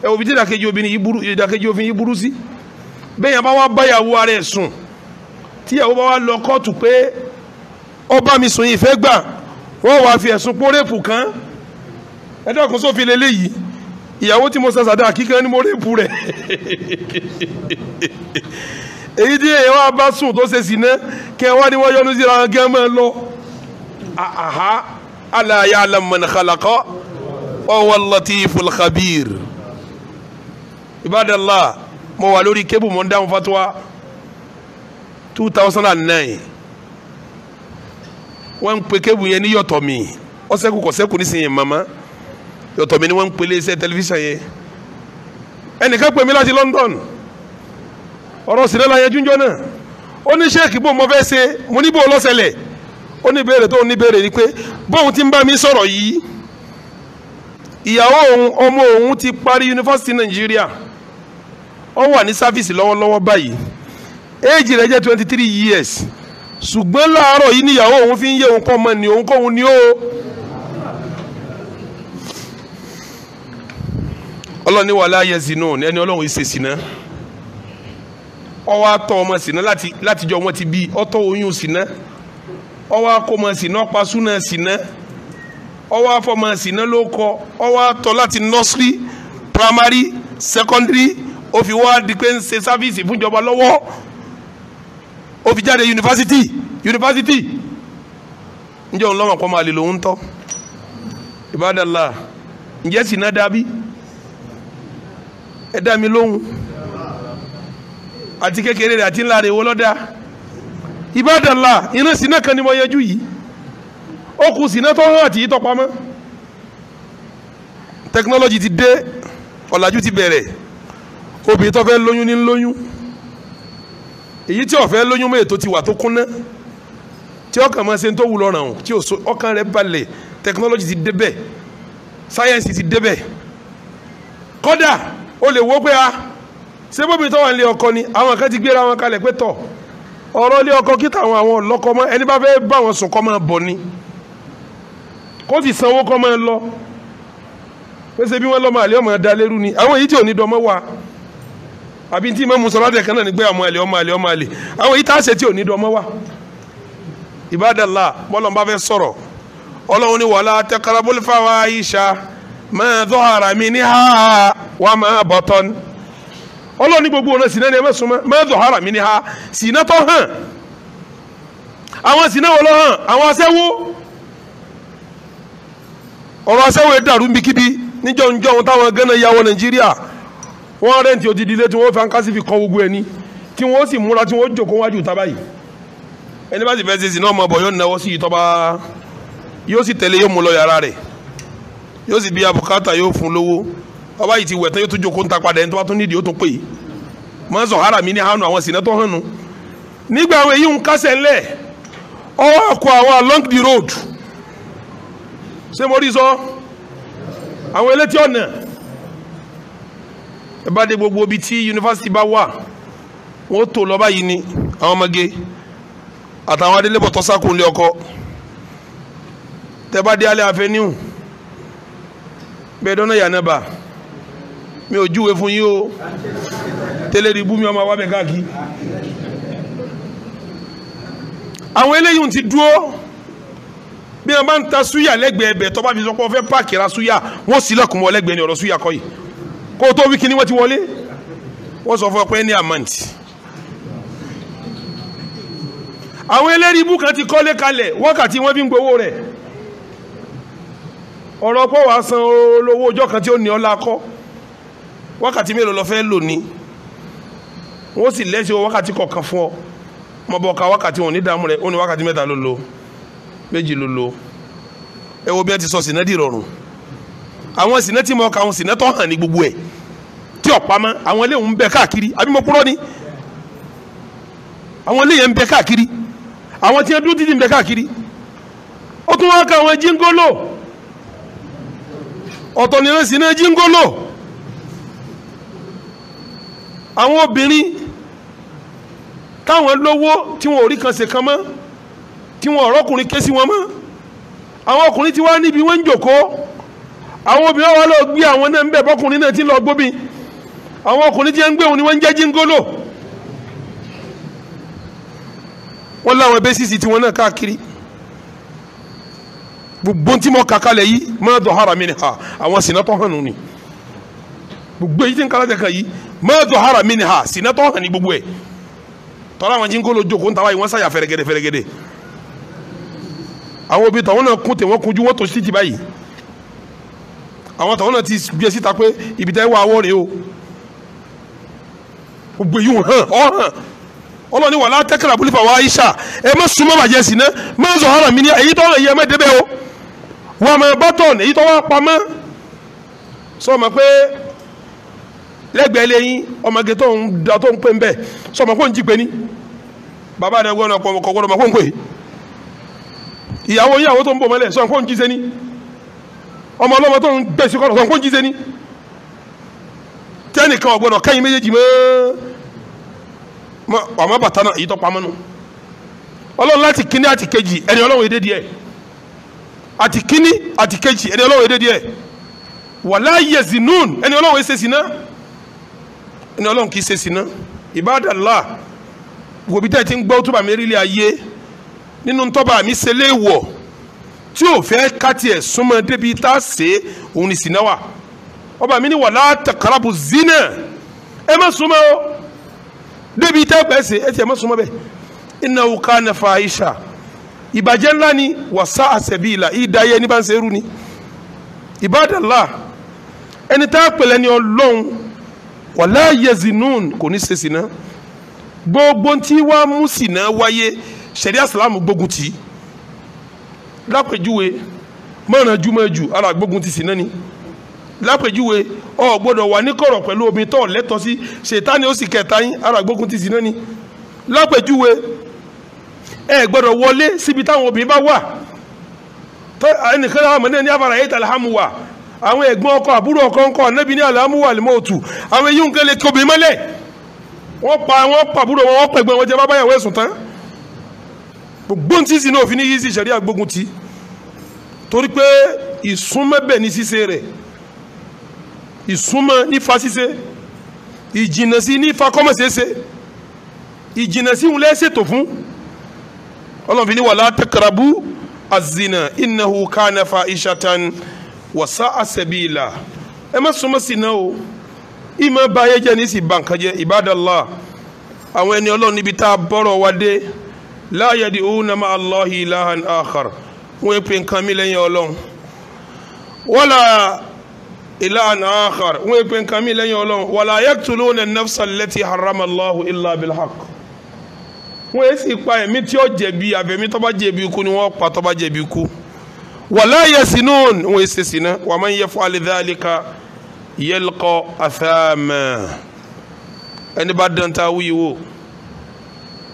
ẹ wo bí tí ìdàkejì òfin yìí burú sí bẹ́ẹ̀ yẹn bá wá báyàwó ara ẹ̀ sùn tíyàwó bá wá lọ kóòtù pé ó bá mi sùn yìí fẹ́ gbà wọ́n wá fi ẹ̀sùn pórèpù kan ẹ dákun sófin lélẹ́yìí ìyàwó tí mo sàṣàdá kíkan ní mo rèpù rẹ̀ èyí tí èyí wá bá sùn tó ṣe sìná kí ẹ wá ní wọ́n yọnu síra wọn kí ẹ máa lọ. ala ya'lam man khalaqa wa huwa al-latiful khabir. Ibadallah, mo wà lórí kébù mo ń dáhùn fatwa 2009 wọ́n ń pe kébù yẹn ní Yọ̀tọ̀mí ọ̀sẹ̀kù kọ̀sẹ̀kù nísìnyẹn mama Yọ̀tọ̀mí ni wọ́n ń pele iṣẹ́ tẹlifíṣàn yẹn. ẹnìkan pè mí láti London ọ̀rọ̀ sílẹ̀ la yẹjú njọ́ náà ó ní sheikh bó mo fẹ́ ṣe mo ní bó lọ́sẹ̀lẹ̀ ó ní béèrè tó ní béèrè ni pé bóun ti ń bá mi sọ̀rọ̀ yìí ìyàwó òun ọmọ òun ti parí yunifásitì Nàìjíríà ó wà ní sáfíìsì lọ́wọ́lọ́wọ́ báyìí éèjì rẹ̀ jẹ́ 23 years ṣùgbọ́n láàárọ̀ yìí níyàwó òun fi ń yé òun kọ́ ọmọ ní òun kóhun ní ó. ọlọ́ni wà láàyè zinu ẹni ọlọ́run ìṣe sìnà ọwọ́ atọ́ ọmọ sìnà látijọ́ wọn ti bí ọtọ́ oyún sìnà ọwọ́ akọ́mọ sìnà ọ̀pá súnà sìnà ọwọ́ afọmọ sìnà ló kọ ọwọ́ atọ́ láti nursery primary secondary ó fi wá di pé ń ṣe sáfíìsì fúnjọba lọ́wọ́ ó fi jáde yunifásitì ǹjẹ́ òun lọ́wọ́ kọ́ máa lè lòun tọ́ Ibadallah ǹjẹ́ sìnà dàbí ẹ dá mi lóhùn àti kékeré rẹ̀ àti ńlá rẹ̀ wọ́n lọ́dá Ibadallah iná sìnà kan ni mo yẹjú yìí ó kù sìnà tó hàn àti yìí tó pamọ́ tẹkinọ́lọ́jì ti dé ọ̀làjú ti bẹ̀rẹ̀ obìnrin tó fẹ́ lóyún ní lóyún èyí tí ó fẹ́ lóyún mọ́ ètò ti wà tó kúnná tí ọkàn máa ṣe ń tó wù lọ́ràn ọ̀hún tí ọkàn rẹ̀ balẹ̀ tẹkinọ́lọ́jì ti débẹ̀ sáyẹ́nsì ti débẹ̀ kọ́dà ó lè wó pé ṣé bóbi tó wà nílé ọkọ ni àwọn kan ti gbéra wọn kalẹ̀ pé tọ̀ ọ̀rọ̀ ilé ọkọ kí táwọn àwọn ọlọ́kọ mọ́ ẹni bá fẹ́ bá wọn sùn kọ́ máa bọ̀ ni kó sì sanwó kọ́ máa lọ pèsè bí wọ́n lọ́mọ àlẹ́ ọmọ ẹ̀dá lérú ni àwọn èyí tí ò ní dọmọ́ wa àbí tí Imam Sọ̀rọ̀dẹ̀ kan náà ní gbé ọmọ àlẹ́ àwọn èyí tá a ṣe tí ò ní dọmọ́ wa. Ibadallah bọ́lọ̀ bá fẹ́ sọ̀rọ̀ ọlọ́run ní wala taqrabul fawahisha ma dhahara minha wa ma batan ọlọ́run ní gbogbo ọ̀nà sínú ẹni ẹ mẹ́sùn mọ́ ma dhahara minha sínú tó hàn àwọn sínú wọ́n lọ hàn àwọn aṣẹ́wó ọ̀rọ̀ aṣẹ́wó dàrú níbikíbi níjọ́ wọn táwọn gánà yàwó Nàìjíríà wọ́n rẹ́ǹtì òdìdí ilé tí wọ́n fi àǹkásí fi kọ́ gbogbo ẹni tí wọ́n sì múra tí wọ́n jòkó wájú tábà yìí ẹni bá sì fẹ́ ṣe sí náà mọ̀ bọ̀ yóò náwó sí ìtọ́ba yóò sì tẹ̀lé yóò mú lọ yàrá rẹ̀ yóò sì bí abùkátà yóò fún lówó ọba yìí ti wẹ̀ tán yóò tún jòkó ń ta padà ẹni tó bá tún nídìí ó tún pè é mọ́ zọ̀hárà mi ní hànú àwọn sìnà tó hànú nígbà àwọn èyí ń kásẹ̀ ńlẹ̀ ọwọ́ àkọ àwọn along the road ṣé mo rí sọ àwọn elétí ọ̀nà ẹ bá dé gbogbo ibi tí yunifásitì bá wà wọ́n tó lọ báyìí ni àwọn ọmọge àtàwọn adélébọ̀ tó sákùn lé ọkọ tẹ bá dé alẹ́ afẹ́níhùn bẹ́ẹ̀ dọ́nà yànnàbà mi ò júwe fún yín o tẹ́lẹ̀ rí bú mi ọmọ wa bẹ̀ káàkiri àwọn eléyìí ti dúró bí wọn bá ń ta súyà lẹ́gbẹ̀ẹ́ ẹbẹ̀ tó bá fi sọ pé wọ́n fẹ́ páàkì ra súyà wọ́n sì lọ́kùn mọ́ lẹ́gbẹ̀ẹ́ ní ọ̀rọ̀ súyà kọ́ yìí kó tó wí kíní wọ́n ti wọlé wọ́n sọ fún ọ pé ní àmàǹtì àwọn eléyìí ibú kan ti kọ́lé kalẹ̀ wákàtí wọ́n fi ń gbowó rẹ̀ ọ̀rọ̀ pọ̀ wá san olówó ọjọ́ kan tí ó ní ọlá kọ́ wákàtí mélòó lọ fẹ́ lò ní wọ́n sì lẹ́sẹ̀ wákàtí kọ̀ọ̀kan fún ọ mọ̀ bọ̀ ká wákàtí wọn ní dààmú rẹ̀ ó ní wákàtí mẹ́ta ló lò méjì ló lò ẹ wo bí ẹ ti sọ sìnà dì rọrùn àwọn sìnà tí mo kà àwọn sìnà tó hàn ní gbogbo ẹ̀ tí ọ̀pá mọ́ àwọn eléyìí ń bẹ káàkiri àbí mo kúrọ́ ni àwọn eléyìí ń bẹ káàkiri àwọn tí wọ́n dúró títí ń bẹ káàkiri ó tún wá ká àwọn jíngólò ọ̀tọ̀ ni wọ́n sìnà jíngólò àwọn obìnrin táwọn lówó tí wọn ò rí kan ṣe kan mọ́ tí wọn ọ̀rọ̀kùnrin ké sí wọn mọ́ àwọn ọkùnrin tí wọ́n níbi wọ́n ń jòkó àwọn obìnrin wọn lọ gbé àwọn náà ń bẹ̀ bọ́kùnrin náà ti lọ gbóbi àwọn ọkùnrin tí wọ́n ń gbé wọn ni wọ́n ń jẹ́ jíngólò wọ́n láwọn ẹbẹ́ sísì tí wọ́n náà káàkiri gbogbo tí mo kà kalẹ̀ yìí ma dhahara minha àwọn sìnà tó hàn nù ni gbogbo èyí tí ń kálá tẹ̀ka yìí ma dhahara minha sìnà tó hàn ní gbogbo ẹ̀ tọ́lá àwọn jíngó ló jókòó ń tàwa yìí wọ́n sáyà fẹ́rẹ́gẹ́dẹ́ àwọn òbí tàwọn náà kún tèwọ́n kunjú wọ́n tó sí ti báyìí àwọn tàwọn náà ti bí ẹ síta pé ibi tẹ́ wà wọ́ rèé o gbogbo yìí hàn ọlọ́ni wà látẹ́kẹ̀rẹ́ àbúlífà wa Aisha ẹ má súnmọ́ bàjẹ́ sí ná má ń sọ hàn mí ní èyí tó hàn yẹ má débẹ̀ o wọ́n àmọ́ bọ́tọ̀n èyí tó wá pamọ́ sọ ma pé lẹ́gbẹ̀ẹ́ lẹ́yìn ọmọge tó ń pè ń bẹ̀ sọ ma kó ń jí pé ní bàbá rẹ̀ gbọ́dọ̀ pọ̀ kọ̀ gbọ́dọ̀ ma kó ń pè ìyàwó tó ń bọ̀ mọ́lẹ̀ sọ kó ń jí sẹ́ni ọmọ ọlọ́mọ tó ń gbèsè kọ́ sọ kó ń jí sẹ́ni tẹ́nìkan ọ̀gbọ́dọ̀ kẹ́yìn méjèèjì mọ́ àmọ́ bàtà náà èyí tó pamọ́ nù ọlọ́run láti kíní àti kejì ẹni ọlọ́run èdè díẹ̀ àti kíní àti kejì ẹni ọlọ́run èdè díẹ̀ wàlá yazinun ẹni ọlọ́run èsè sí náà ẹni ọlọ́run kì í ṣe sí náà ibadallah gbòbí tẹ́ ti ń gbọ́ tó bá mi rí ilé ayé nínú tọ́ba mi ṣe léèwọ̀ tí ò fẹ́ káti ẹ̀ súnmọ́ débi tá a ṣe òun ní sinna ọba mi ní wàlá taqrabu zina ẹ má súnmọ́ o débi tá a pẹ́ ṣe ẹ ti ẹ má súnmọ́ bẹ́ẹ̀ innahu kana fahisha ìbàjẹ́ ńlá ni wasa sabila ìdáyé ní bá ń ṣe irú ni ibadallah ẹni tá a pèlè ní ọlọ́run wàlá yazinun kò ní ṣe sinna gbogbo tí wàá mú sinna wáyé sẹ̀ríà sàlámù gbógun tì í lápèjúwe mọ̀ràn jùmọ̀jù ara gbógun ti sinna ni lápèjúwe ọ gbọ́dọ̀ wà ní kọ̀rọ̀ pẹ̀lú obìnrin tó lẹ́tọ̀ọ́ sí ṣètánì ó sì kẹta yín ara gbógun ti sinna ni lápèjúwe ẹ gbọ́dọ̀ wọlé síbi táwọn obìnrin bá wà ẹnìkan náà mọ̀ ní abara yìí tàlámù wà àwọn ẹ̀gbọ́n ọkọ àbúrò ọkọ ńkọ nẹ́bi ní àlámù wà lẹ́mọ̀ òtù àwọn èyí ń kẹ́lẹ́ kí obìnrin mọ́lẹ̀ wọ́n pa àbúrò wọn pẹ̀gbọ́n wọn jẹ́ bá báyàwó ẹ̀sùn tán gbogbo ntí sí náà òfin ní yìí sí sẹ̀ríà gbógun ti torí pé ìsúnmọ́ ní ṣíṣe rẹ̀ ìsúnmọ́ nífa ṣíṣe ìjìnà sí nífa kọ́mọ̀ṣẹ́ṣe ìjìnà sí ń lẹ́sẹ̀tò fún ọlọ́run ní wala taqrabu az-zina innahu kana fa'ishatan wa sa'a sabila ẹ má súnmọ́ sí náà o ìmọ̀ báyé jẹ́ ní sì bànkà jẹ́ ibadallah àwọn ẹni ọlọ́run níbi tá a bọ́rọ̀ wá dé la yad'una ma'a Allahi ilahan akhar wọ́n pe nǹkan mi lẹ́yìn ọlọ́run wala ilahan akhar wọ́n pe nǹkan mi lẹ́yìn ọlọ́run wala yaqtuluna an-nafsa allati harrama Allahu illa bil-haqq wọ́n sì pa ẹ̀mí tí ó jẹ̀bi àbẹ̀mí tó bá jẹ̀bi ikú ni wọ́n pa tó bá jẹ̀bi ikú wala yasinun wọ́n ṣe sìnà wa man yaf'al dhalika yalqa athama ẹni bá dán ta wíwò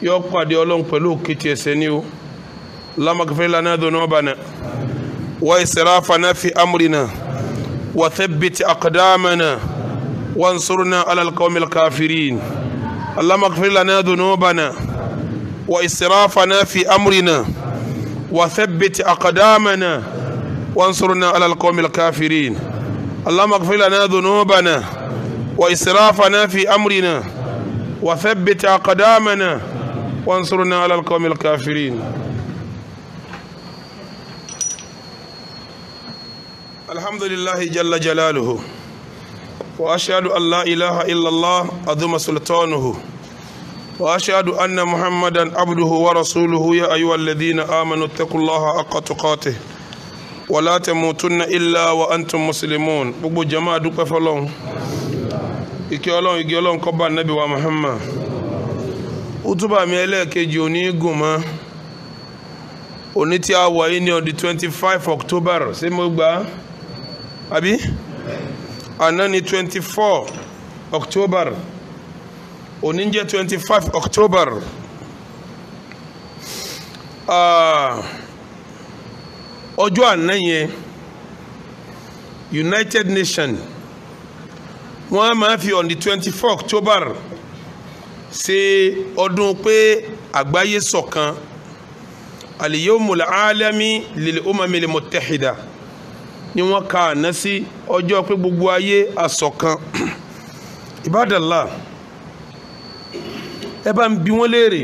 yóò pàdé ọlọ́run pẹ̀lú òkìtì ẹ̀ṣẹ̀ ni o Allahumma ighfir lana dhunubana wa israfana fi amrina wa thabbit aqdamana wansurna ala alqawmil kafirin Allahumma ighfir lana dhunubana wa israfana fi amrina wa thabbit aqdamana wansurna ala alqawmil kafirin Allahumma ighfir lana dhunubana wa israfana fi amrina wa thabbit aqdamana وانصرنا على القوم الكافرين الحمد لله جل جلاله وأشهد أن لا إله إلا الله عظيم سلطانه وأشهد أن محمدا عبده ورسوله يا أيها الذين آمنوا اتقوا الله حق تقاته ولا تموتن إلا وأنتم مسلمون gbogbo jama dúpẹ́ fọ́lọ́run ìkẹ́ Ọlọ́run ìgẹ́ Ọlọ́run kó bá Ànábì wa Muhammad utuba mi ẹlẹ́ẹ̀kejì òní gùn mọ́ òní tí a wà yìí ní on the 25 October ṣé mo gbà àbí àná ní 24 October òní jẹ́ 25 October ọjọ́ àná yẹn United Nations wọ́n máa fi on the 24 October ṣe ọdún pé àgbáyé ṣọ̀kan al-yawmul alami lil-umamil muttahida ni wọ́n ka àná sí ọjọ́ pé gbogbo ayé àṣọ̀kan ibadallah ẹ bá ń bi wọ́n léèrè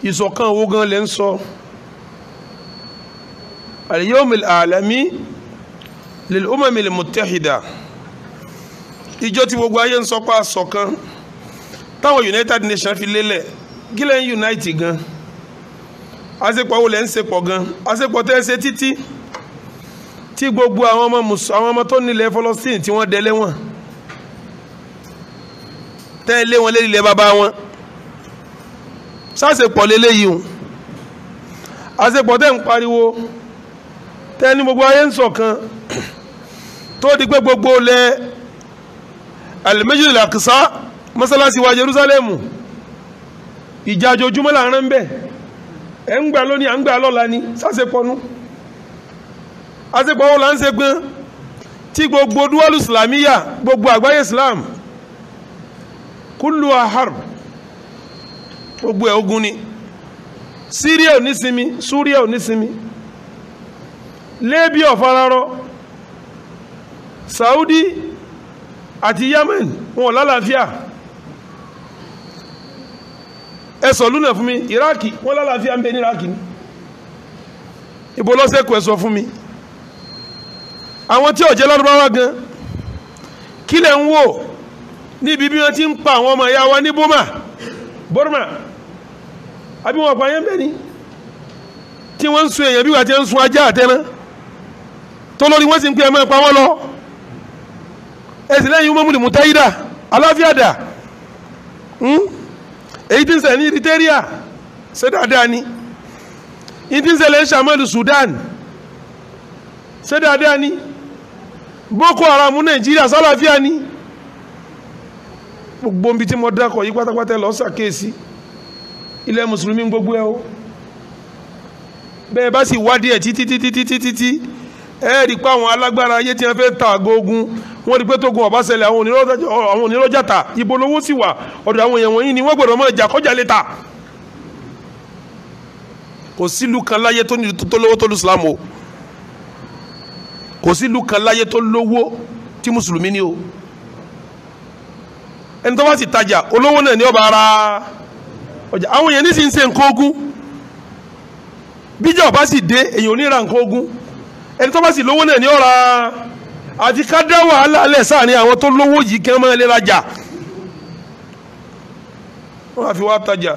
ìṣọ̀kan owó gan lẹ́ ń sọ al-yawmul alami lil-umamil muttahida ìjọ tí gbogbo ayé ń sọ pé àṣọ̀kan táwọn United Nations fi lélẹ̀ kí lẹ́ ń unite gan àṣepọ̀ wo lẹ́ ń ṣepọ̀ gan àṣepọ̀ tẹ́ ẹ ṣe títí tí gbogbo àwọn ọmọ tó nílẹ̀ Palestine tí wọ́n dẹlẹ́ wọn tẹ́ ẹ lé wọn lérí ilẹ̀ bàbá wọn ṣàṣepọ̀ lélẹ́yìí o àṣepọ̀ tẹ́ ń pariwo tẹ́ ní gbogbo ayé ń ṣọ̀kan tó di pé gbogbo lẹ al-Masjid al-Aqsa mọ́sálásí wa Jerusalem ìjà ojoojúmọ́ láàrin ń bẹ̀ ẹ̀ ń gbà lónìí à ń gbà lọ́la ni ṣàṣepọ̀nú àṣepọ̀ wọn là ń ṣe gbọ́n tí gbogbo duwalu islamiyya gbogbo àgbáyé Islam kullu harb gbogbo ẹ̀ ogun ni Syria ò ní sinmi Suria ò ní sinmi Libya ọ̀fararọ Saudi àti Yemen wọn lálàáfíà ẹsọ lúnà fún mi Iraki wọn lálàáfíà ń bẹ ní Iraki ní ibo lọ́sẹ̀kù ẹsọ fún mi àwọn tí ọ̀jẹ́ lọ́dúnbáwá gan kí lẹ̀ ń wò níbi bí wọ́n ti ń pa àwọn ọmọ ìyá wa ní Burma àbí wọn pa yẹn bẹ́ẹ̀ ni tí wọ́n ń sun èèyàn bí wà tí wọ́n ń sun ajá àtẹ́ná tó lórí wọ́n sì ń pè ẹ̀mọ́ ìpa wọn lọ ẹ̀sìn lẹ́yìn umamuli mutahida aláfíà dà èyí tí ń ṣẹlẹ̀ ní Eritrea ṣe dáadáa ni èyí tí ń ṣẹlẹ̀ ní Samalu Sudan ṣe dáadáa ni Boko Haram Nàìjíríà sálàfíà ni gbogbo ibi tí mo dákọ̀ yí pátápátá lọ ṣàkíyèsí ilẹ̀ mùsùlùmí gbogbo ẹ o bẹ́ẹ̀ bá sì wádìí ẹ̀ títí ẹ rí pé àwọn alágbára ayé tí wọ́n fẹ́ ta àgọ́ ogun wọ́n rí pé tógun ọ̀bá ṣẹlẹ̀ àwọn onírọ́jàta ibo lówó sì wà ọ̀dọ̀ àwọn èèyàn wọ̀nyí ni wọ́n gbọ́dọ̀ mọ́ ìjà kọjá lẹ́ta kò sílùú kan láyé tó lówó tó lu Islam o kò sílùú kan láyé tó lówó tí mùsùlùmí ni o ẹni tó bá sì tajà olówó náà ní ọba ara ọjà àwọn èèyàn ní sì ń ṣe nǹkan ogun bíjà ọba sì dé èèyàn ò ní ra nǹkan ogun ẹni tó bá sì lówó náà ní ọ̀ra àti ká dá wàhálà alẹ́ sáàrin àwọn tó lówó yìí kí wọ́n máa lè rajà wọ́n á fi wá tajà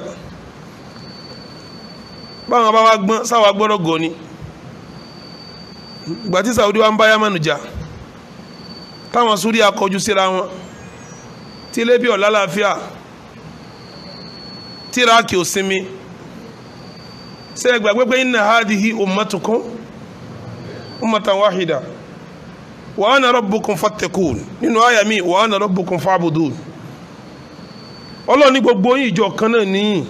báwọn bá wá gbọ́n sáwà gbọ́dọ̀ gọ̀ ni ìgbà tí Saudi wa ń bá Yamanu jà táwọn Súríà akọjú síra wọn tí Libya ò lálàáfíà tí Iraki ò sinmi ṣe é gbàgbé pé inna hadihi ummatukum ummatan wahida wa ana rabbukum fattakun nínú àyà mi wa ana rabbukum fa'budun Ọlọ́run ní gbogbo yín ìjọ kan náà nìyí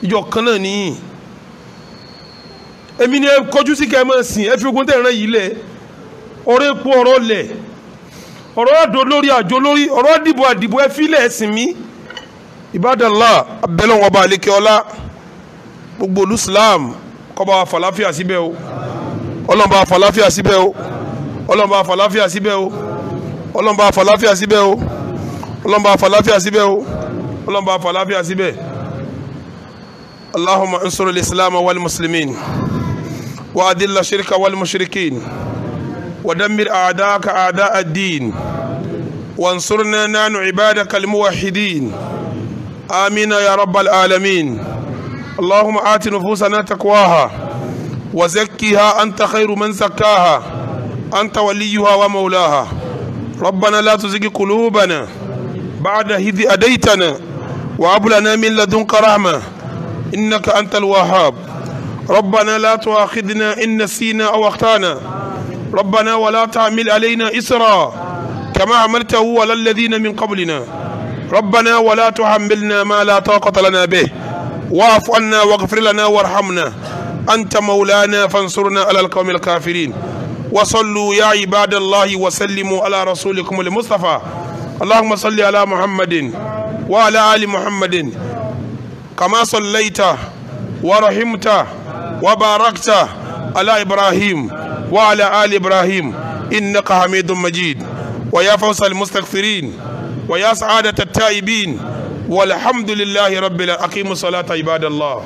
ìjọ kan náà nìyí èmi ni ẹ kọjú sí kẹ́ ẹ máa sìn ẹ fi ogun tẹ̀ ẹ̀ràn yìí lẹ̀ ọ̀rọ̀ epo ọ̀rọ̀ lẹ̀ ọ̀rọ̀ àdó lórí àjò lórí ọ̀rọ̀ àdìbò ẹ fílẹ̀ ẹ̀sìn mi Ibadallah abẹ́lẹ́ wọn bá àlékè ọlá gbogbo olú Islam kó bá wa fàlàfíà síbẹ̀ o Ọlọ́run bá wa fàlàfíà síbẹ̀ o Ọlọ́run bá wa fàlàfíà síbẹ̀ o Ọlọ́run bá wa fàlàfíà síbẹ̀ o Ọlọ́run bá wa fàlàfíà síbẹ̀ o Ọlọ́run bá wa fàlàfíà síbẹ̀. Allahumma ansur al-islam wal muslimin wa adilla shirka wal mushrikin wa dammir a'da'aka a'da' ad-din وانصرنا نحن عبادك الموحدين آمين يا رب العالمين. اللهم آت نفوسنا تقواها وزكها أنت خير من زكاها أنت وليها ومولاها. ربنا لا تزغ قلوبنا بعد إذ هديتنا وهب لنا من لدنك رحمة إنك أنت الوهاب. ربنا لا تؤاخذنا إن نسينا أو أخطأنا ربنا ولا تحمل علينا إصرا كما عملته على الذين من قبلنا ربنا ولا تحملنا ما لا طاقة لنا به واعف عنا واغفر لنا وارحمنا أنت مولانا فانصرنا على القوم الكافرين. وصلوا يا عباد الله وسلموا على رسولكم المصطفى. اللهم صل على محمد وعلى آل محمد كما صليت ورحمت وباركت على إبراهيم وعلى آل إبراهيم إنك حميد مجيد. ويا فوز المستغفرين ويا سعادة التائبين والحمد لله رب العالمين. أقيموا الصلاة عباد الله.